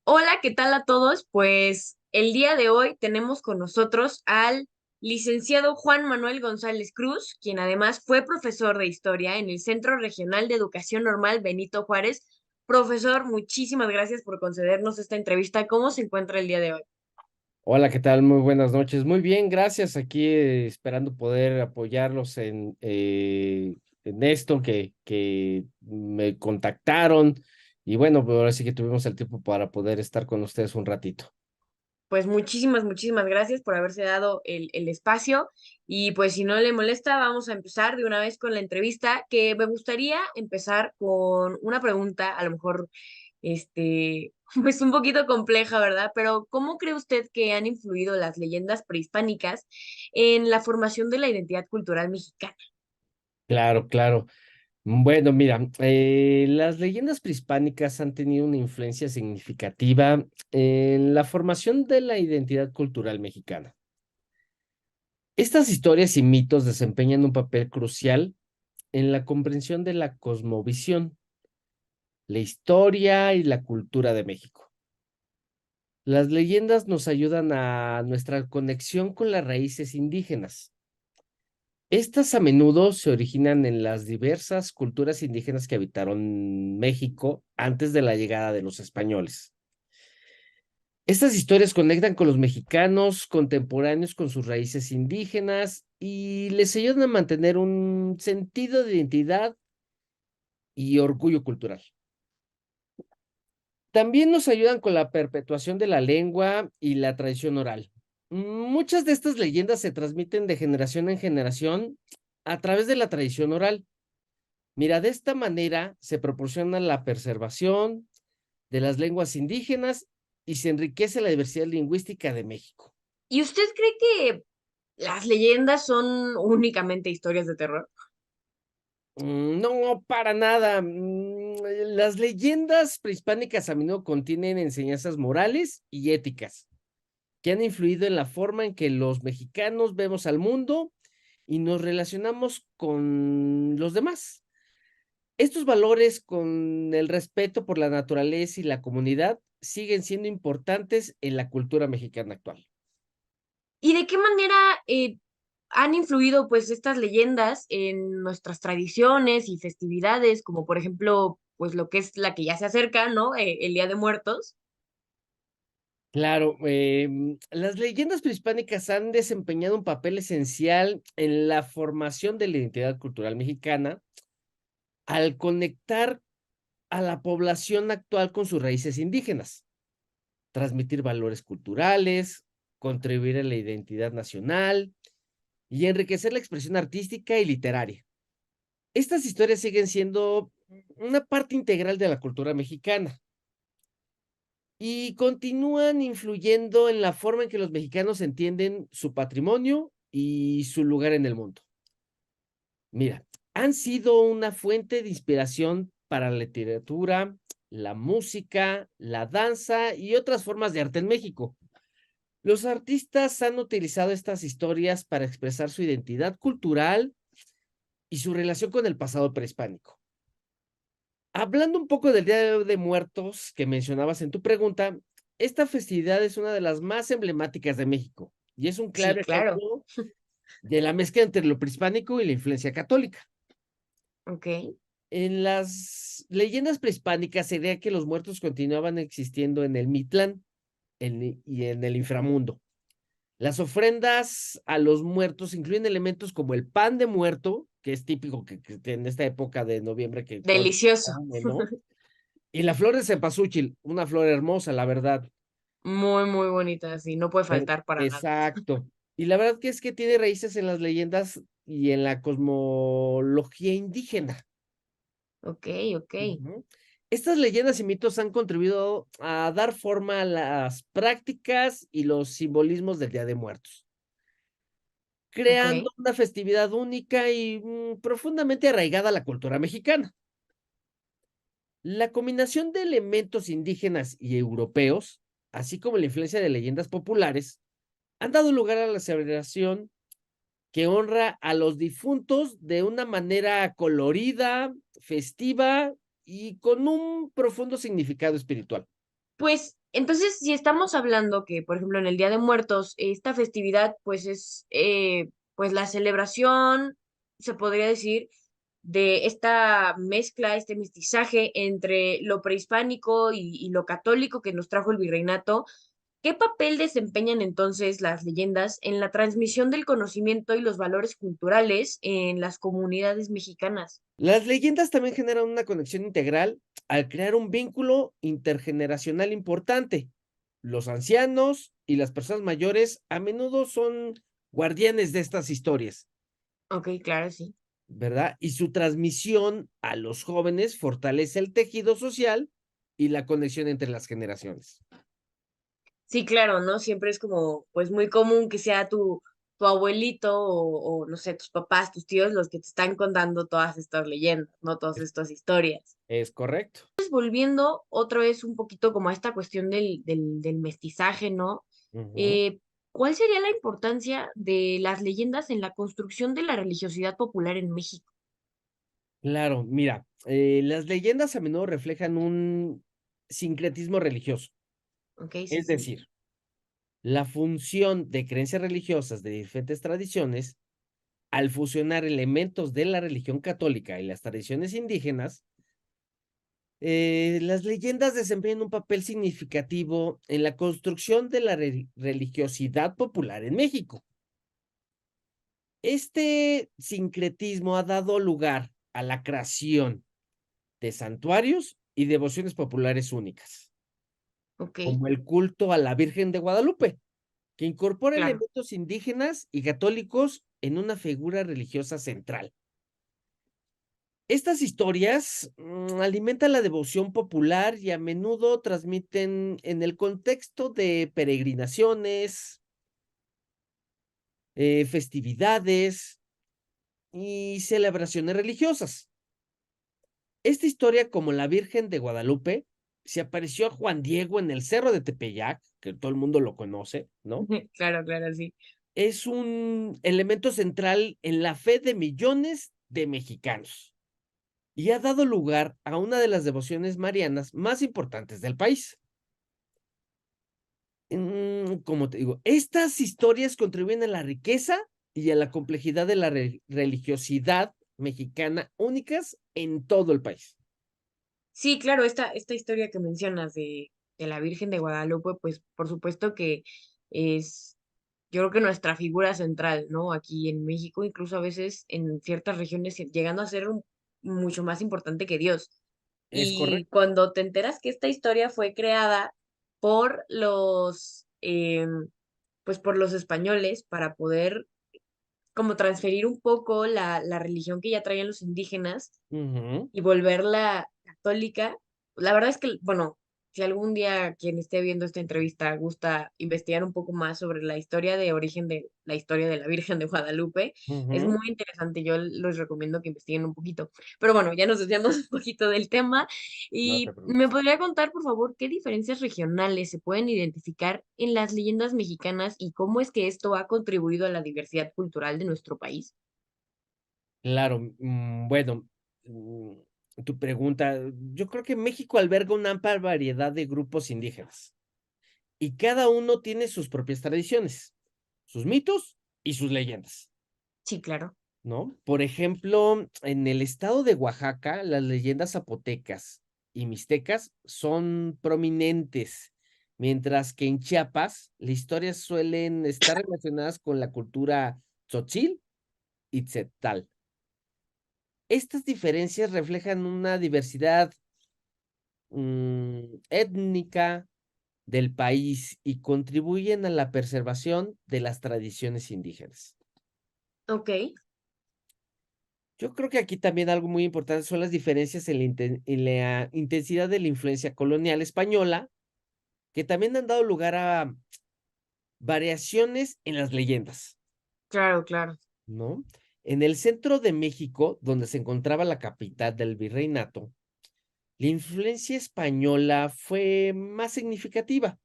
Hola, ¿qué tal a todos? Pues el día de hoy tenemos con nosotros al licenciado Juan Manuel González Cruz, quien además fue profesor de historia en el Centro Regional de Educación Normal Benito Juárez. Profesor, muchísimas gracias por concedernos esta entrevista. ¿Cómo se encuentra el día de hoy? Hola, ¿qué tal? Muy buenas noches. Muy bien, gracias. Aquí esperando poder apoyarlos en esto que me contactaron. Y bueno, pues ahora sí que tuvimos el tiempo para poder estar con ustedes un ratito. Pues muchísimas gracias por haberse dado el espacio. Y pues si no le molesta, vamos a empezar de una vez con la entrevista, que me gustaría empezar con una pregunta, a lo mejor, pues un poquito compleja, ¿verdad? Pero ¿cómo cree usted que han influido las leyendas prehispánicas en la formación de la identidad cultural mexicana? Claro, claro. Bueno, mira, las leyendas prehispánicas han tenido una influencia significativa en la formación de la identidad cultural mexicana. Estas historias y mitos desempeñan un papel crucial en la comprensión de la cosmovisión, la historia y la cultura de México. Las leyendas nos ayudan a nuestra conexión con las raíces indígenas. Estas a menudo se originan en las diversas culturas indígenas que habitaron México antes de la llegada de los españoles. Estas historias conectan con los mexicanos contemporáneos con sus raíces indígenas y les ayudan a mantener un sentido de identidad y orgullo cultural. También nos ayudan con la perpetuación de la lengua y la tradición oral. Muchas de estas leyendas se transmiten de generación en generación a través de la tradición oral. Mira, de esta manera se proporciona la preservación de las lenguas indígenas y se enriquece la diversidad lingüística de México. ¿Y usted cree que las leyendas son únicamente historias de terror? No, para nada. Las leyendas prehispánicas a menudo contienen enseñanzas morales y éticas que han influido en la forma en que los mexicanos vemos al mundo y nos relacionamos con los demás. Estos valores, con el respeto por la naturaleza y la comunidad, siguen siendo importantes en la cultura mexicana actual. ¿Y de qué manera han influido pues estas leyendas en nuestras tradiciones y festividades, como por ejemplo, pues lo que es la que ya se acerca, ¿no? El Día de Muertos. Claro, las leyendas prehispánicas han desempeñado un papel esencial en la formación de la identidad cultural mexicana al conectar a la población actual con sus raíces indígenas, transmitir valores culturales, contribuir a la identidad nacional y enriquecer la expresión artística y literaria. Estas historias siguen siendo una parte integral de la cultura mexicana y continúan influyendo en la forma en que los mexicanos entienden su patrimonio y su lugar en el mundo. Mira, han sido una fuente de inspiración para la literatura, la música, la danza y otras formas de arte en México. Los artistas han utilizado estas historias para expresar su identidad cultural y su relación con el pasado prehispánico. Hablando un poco del Día de Muertos que mencionabas en tu pregunta, esta festividad es una de las más emblemáticas de México y es un Sí, claro claro. ejemplo de la mezcla entre lo prehispánico y la influencia católica. Ok, En las leyendas prehispánicas se creía que los muertos continuaban existiendo en el Mitlán y en el inframundo. Las ofrendas a los muertos incluyen elementos como el pan de muerto, que es típico que en esta época de noviembre que todo el mundo delicioso. come, ¿no? Y la flor de cempasúchil, una flor hermosa, la verdad. Muy bonita, sí, no puede faltar para nada. Exacto. Y la verdad que es que tiene raíces en las leyendas y en la cosmología indígena. Ok, ok, Ujú. Estas leyendas y mitos han contribuido a dar forma a las prácticas y los simbolismos del Día de Muertos, ok. creando una festividad única y profundamente arraigada a la cultura mexicana. La combinación de elementos indígenas y europeos, así como la influencia de leyendas populares, han dado lugar a la celebración que honra a los difuntos de una manera colorida, festiva y con un profundo significado espiritual. Pues Entonces, si estamos hablando que, por ejemplo, en el Día de Muertos, esta festividad, pues es, pues la celebración, se podría decir, de esta mezcla, este mestizaje entre lo prehispánico y lo católico que nos trajo el virreinato. ¿Qué papel desempeñan entonces las leyendas en la transmisión del conocimiento y los valores culturales en las comunidades mexicanas? Las leyendas también generan una conexión integral al crear un vínculo intergeneracional importante. Los ancianos y las personas mayores a menudo son guardianes de estas historias, Ok, claro, sí. ¿verdad? Y su transmisión a los jóvenes fortalece el tejido social y la conexión entre las generaciones. Sí, claro, ¿no? Siempre es como, pues muy común que sea tu abuelito o, no sé, tus papás, tus tíos, los que te están contando todas estas leyendas, ¿no? Todas Es, estas historias. es correcto. Entonces, volviendo otra vez un poquito como a esta cuestión del mestizaje, ¿no? Ujú. Eh, ¿Cuál sería la importancia de las leyendas en la construcción de la religiosidad popular en México? Claro, mira, las leyendas a menudo reflejan un sincretismo religioso, Ok, sí, es sí. decir, la función de creencias religiosas de diferentes tradiciones, al fusionar elementos de la religión católica y las tradiciones indígenas, las leyendas desempeñan un papel significativo en la construcción de la religiosidad popular en México. Este sincretismo ha dado lugar a la creación de santuarios y devociones populares únicas, Ok, como el culto a la Virgen de Guadalupe, que incorpora claro. elementos indígenas y católicos en una figura religiosa central. Estas historias alimentan la devoción popular y a menudo transmiten en el contexto de peregrinaciones, festividades y celebraciones religiosas. Esta historia, como la Virgen de Guadalupe, se apareció a Juan Diego en el Cerro de Tepeyac, que todo el mundo lo conoce, ¿no? Claro, claro, sí. Es un elemento central en la fe de millones de mexicanos y ha dado lugar a una de las devociones marianas más importantes del país. Como te digo, estas historias contribuyen a la riqueza y a la complejidad de la religiosidad mexicana únicas en todo el país. Sí, claro, esta historia que mencionas de la Virgen de Guadalupe, pues por supuesto que es, yo creo que nuestra figura central, ¿no? Aquí en México, incluso a veces en ciertas regiones, llegando a ser mucho más importante que Dios. Es Y correcto. cuando te enteras que esta historia fue creada por pues por los españoles para poder como transferir un poco la religión que ya traían los indígenas Ujú, y volverla católica. La verdad es que, bueno, si algún día quien esté viendo esta entrevista gusta investigar un poco más sobre la historia de origen de la historia de la Virgen de Guadalupe, es ujú. muy interesante. Yo les recomiendo que investiguen un poquito. Pero bueno, ya nos desviamos un poquito del tema. No te ¿Y me preocupes. podría contar, por favor, qué diferencias regionales se pueden identificar en las leyendas mexicanas y cómo es que esto ha contribuido a la diversidad cultural de nuestro país? Claro, bueno, tu pregunta, yo creo que México alberga una amplia variedad de grupos indígenas y cada uno tiene sus propias tradiciones, sus mitos y sus leyendas, Sí, claro. ¿no? Por ejemplo, en el estado de Oaxaca, las leyendas zapotecas y mixtecas son prominentes, mientras que en Chiapas, las historias suelen estar relacionadas con la cultura tzotzil y tzetal. Estas diferencias reflejan una diversidad étnica del país y contribuyen a la preservación de las tradiciones indígenas. Ok, Yo creo que aquí también algo muy importante son las diferencias en la intensidad de la influencia colonial española, que también han dado lugar a variaciones en las leyendas, claro, claro. ¿no? En el centro de México, donde se encontraba la capital del virreinato, la influencia española fue más significativa.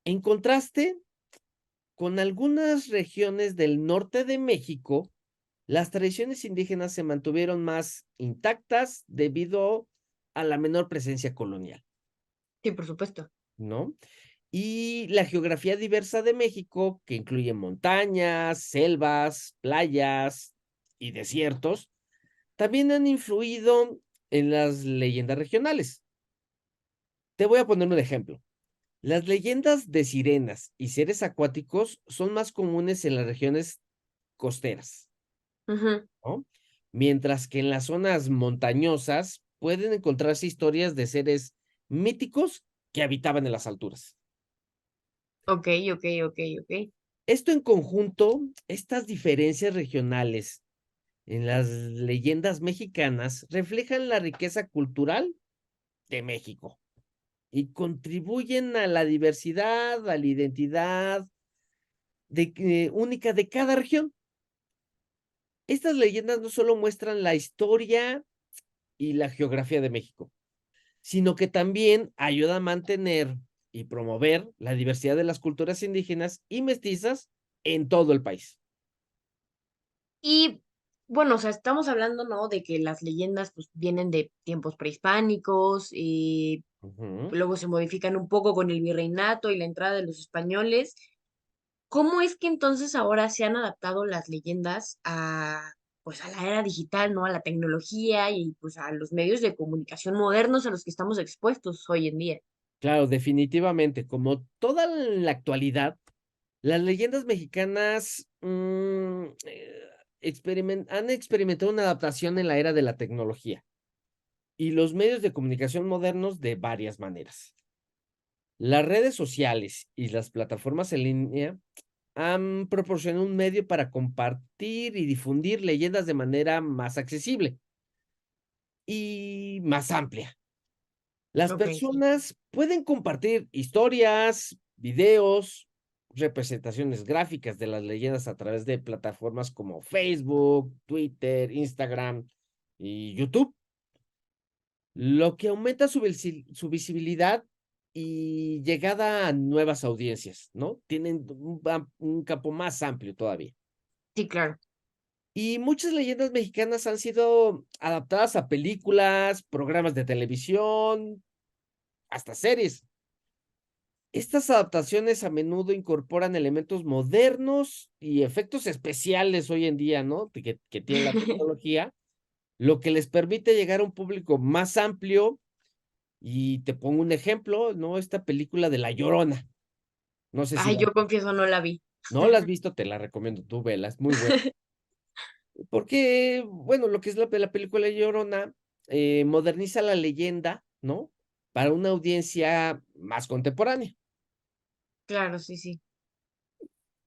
En contraste, con algunas regiones del norte de México, las tradiciones indígenas se mantuvieron más intactas debido a la menor presencia colonial. Sí, por supuesto. ¿no? Y la geografía diversa de México, que incluye montañas, selvas, playas y desiertos, también han influido en las leyendas regionales. Te voy a poner un ejemplo. Las leyendas de sirenas y seres acuáticos son más comunes en las regiones costeras, Ujú. ¿no? Mientras que en las zonas montañosas pueden encontrarse historias de seres míticos que habitaban en las alturas. Ok, ok, ok, ok. Esto en conjunto, estas diferencias regionales en las leyendas mexicanas reflejan la riqueza cultural de México y contribuyen a la diversidad, a la identidad única de cada región. Estas leyendas no solo muestran la historia y la geografía de México, sino que también ayuda a mantener y promover la diversidad de las culturas indígenas y mestizas en todo el país. Y bueno, o sea, estamos hablando, ¿no? De que las leyendas pues vienen de tiempos prehispánicos y Ujú. luego se modifican un poco con el virreinato y la entrada de los españoles. ¿Cómo es que entonces ahora se han adaptado las leyendas a, pues, a la era digital, ¿no? A la tecnología y pues a los medios de comunicación modernos a los que estamos expuestos hoy en día? Claro, definitivamente, como toda la actualidad, las leyendas mexicanas han experimentado una adaptación en la era de la tecnología y los medios de comunicación modernos de varias maneras. Las redes sociales y las plataformas en línea han proporcionado un medio para compartir y difundir leyendas de manera más accesible y más amplia. Las Ok, sí. personas pueden compartir historias, videos, representaciones gráficas de las leyendas a través de plataformas como Facebook, Twitter, Instagram y YouTube, lo que aumenta su visibilidad y llegada a nuevas audiencias, ¿no? Tienen un campo más amplio todavía. Sí, claro. Y muchas leyendas mexicanas han sido adaptadas a películas, programas de televisión, hasta series. Estas adaptaciones a menudo incorporan elementos modernos y efectos especiales hoy en día, ¿no? Que tiene la tecnología, lo que les permite llegar a un público más amplio. Y te pongo un ejemplo, ¿no? Esta película de La Llorona. No sé si Ay, yo confieso, no la vi. no la has visto, te la recomiendo, tú vela, es muy buena. Porque, bueno, lo que es la película La Llorona, moderniza la leyenda, ¿no? Para una audiencia más contemporánea. Claro, sí, sí.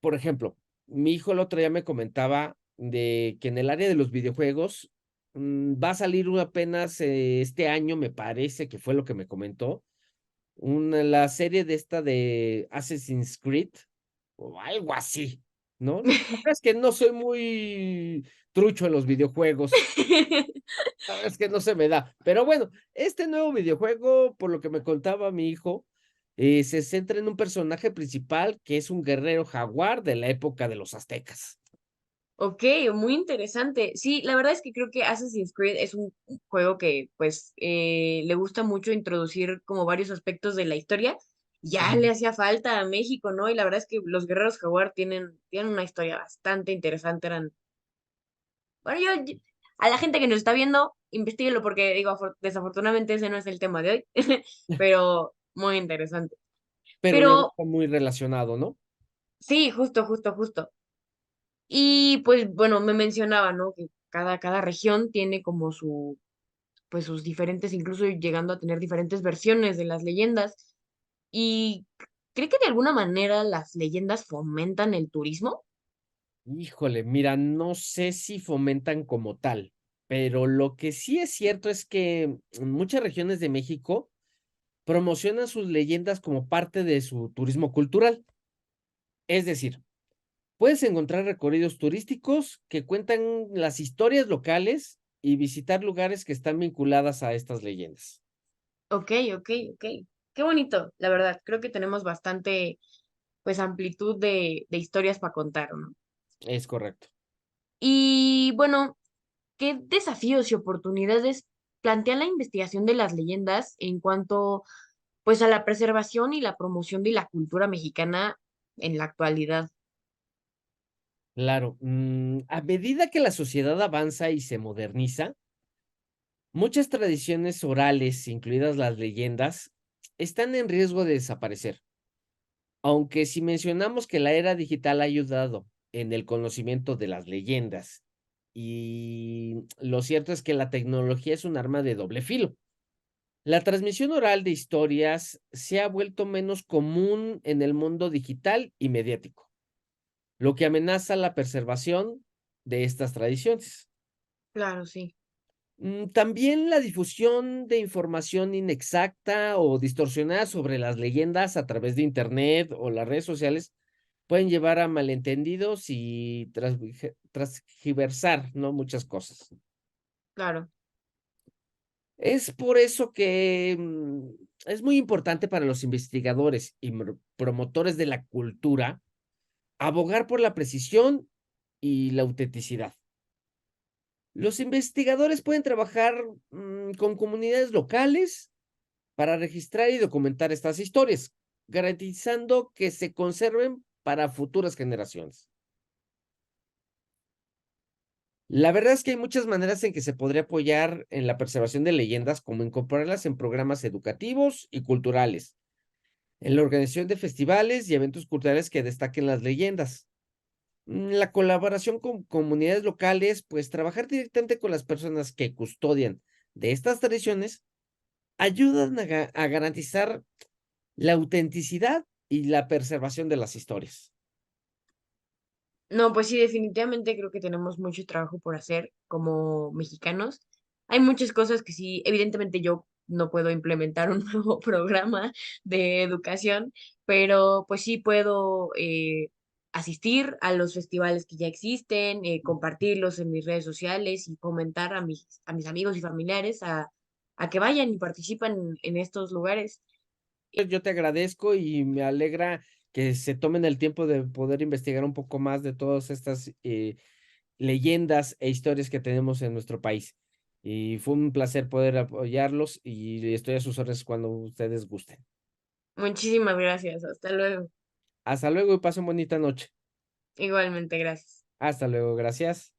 Por ejemplo, mi hijo el otro día me comentaba de que en el área de los videojuegos, va a salir apenas, este año, me parece que fue lo que me comentó, la serie de esta de Assassin's Creed, o algo así, ¿no? La verdad es que no soy muy trucho en los videojuegos, la verdad es que no se me da. Pero bueno, este nuevo videojuego, por lo que me contaba mi hijo, se centra en un personaje principal que es un guerrero jaguar de la época de los aztecas. Ok, muy interesante. Sí, la verdad es que creo que Assassin's Creed es un juego que pues le gusta mucho introducir como varios aspectos de la historia. Ya Ujú. le hacía falta a México, ¿no? Y la verdad es que los Guerreros Jaguar tienen una historia bastante interesante. Bueno, a la gente que nos está viendo, investíguelo porque digo, desafortunadamente ese no es el tema de hoy, pero muy interesante. Pero luego Pero está muy relacionado, ¿no? sí, justo, justo, justo. Y pues bueno, me mencionaba, ¿no? Que cada región tiene como pues sus diferentes, incluso llegando a tener diferentes versiones de las leyendas. ¿Y cree que de alguna manera las leyendas fomentan el turismo? Híjole, mira, no sé si fomentan como tal, pero lo que sí es cierto es que en muchas regiones de México promocionan sus leyendas como parte de su turismo cultural. Es decir, puedes encontrar recorridos turísticos que cuentan las historias locales y visitar lugares que están vinculadas a estas leyendas. Ok, ok, ok. Qué bonito, la verdad. Creo que tenemos bastante, pues, amplitud de historias para contar, ¿no? Es correcto. Y bueno, ¿qué desafíos y oportunidades plantea la investigación de las leyendas en cuanto pues a la preservación y la promoción de la cultura mexicana en la actualidad. Claro, a medida que la sociedad avanza y se moderniza, muchas tradiciones orales, incluidas las leyendas, están en riesgo de desaparecer. Aunque si mencionamos que la era digital ha ayudado en el conocimiento de las leyendas, y lo cierto es que la tecnología es un arma de doble filo. La transmisión oral de historias se ha vuelto menos común en el mundo digital y mediático, lo que amenaza la preservación de estas tradiciones. Claro, sí, También la difusión de información inexacta o distorsionada sobre las leyendas a través de Internet o las redes sociales pueden llevar a malentendidos y transgiversar, ¿no? Muchas cosas. claro. Es por eso que es muy importante para los investigadores y promotores de la cultura abogar por la precisión y la autenticidad. Los investigadores pueden trabajar con comunidades locales para registrar y documentar estas historias, garantizando que se conserven para futuras generaciones. La verdad es que hay muchas maneras en que se podría apoyar en la preservación de leyendas, como incorporarlas en programas educativos y culturales, en la organización de festivales y eventos culturales que destaquen las leyendas. La colaboración con comunidades locales, pues trabajar directamente con las personas que custodian de estas tradiciones, ayudan a garantizar la autenticidad y la preservación de las historias. No, pues sí, definitivamente creo que tenemos mucho trabajo por hacer como mexicanos. Hay muchas cosas que sí, evidentemente yo no puedo implementar un nuevo programa de educación, pero pues sí puedo asistir a los festivales que ya existen, compartirlos en mis redes sociales y fomentar a mis amigos y familiares a que vayan y participen en estos lugares. Yo te agradezco y me alegra que se tomen el tiempo de poder investigar un poco más de todas estas leyendas e historias que tenemos en nuestro país. Y fue un placer poder apoyarlos y estoy a sus órdenes cuando ustedes gusten. Muchísimas gracias. Hasta luego. Hasta luego y pasen bonita noche. Igualmente, gracias. Hasta luego, gracias.